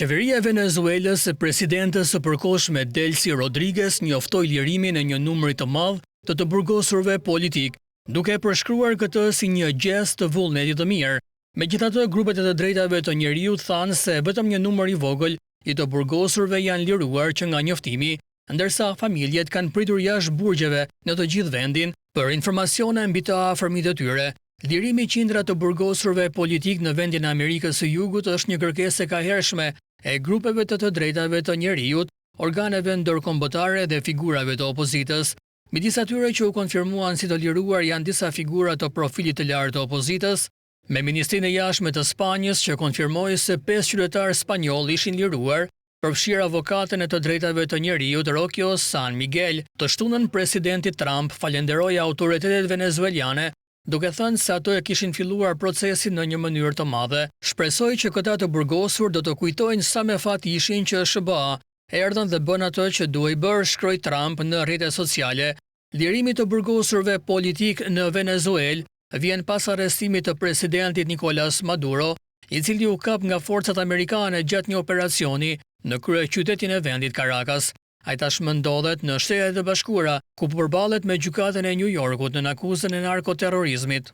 Qeveria e Venezuelës së presidentës së përkohshme Delcy Rodriguez njoftoi lirimin e një numri të madh të burgosurve politik, duke përshkruar këtë si një gest të vullnetit të mirë. Megjithatë, grupet e të drejtave të njeriut thanë se vetëm një numër i vogël i të burgosurve janë liruar që nga njoftimi, ndërsa familjet kanë pritur jashtë burgjeve në të gjithë vendin për informacione mbi të afërmit të tyre. Lirimi i qindra të burgosurve politik në vendin e Amerikës së Jugut është një kërkesë e kahershme e grupeve të drejtave të njeriut, organeve ndërkombëtare dhe figurave të opozitës. Midis atyre që u konfirmuan si të liruar janë disa figura të profilit të lartë të opozitës, me Ministrinë e Jashtme të Spanjës që konfirmoi se 5 qytetarë spanjoll ishin liruar, përfshirë avokatën e të drejtave të njeriut Rocio San Miguel. Të shtunën presidenti Trump falenderoi autoritetet venezueliane, duke thënë se ato e kishin filluar procesin në një mënyrë të madhe. Shpresoi që këta të burgosur do të kujtojnë sa me fat ishin që SBA erdhën dhe bën atë që duhej bërë, shkroi Trump në rrjetet sociale. Lirimi të burgosurve politik në Venezuelë vjen pas arrestimit të presidentit Nicolas Maduro, i cili u kap nga forcat amerikane gjatë një operacioni në kryeqytetin e vendit Caracas. Ai tashmë ndodhet në Shtetet e Bashkuara, ku përballet me gjykatën e New Yorkut në akuzën e narkoterrorizmit.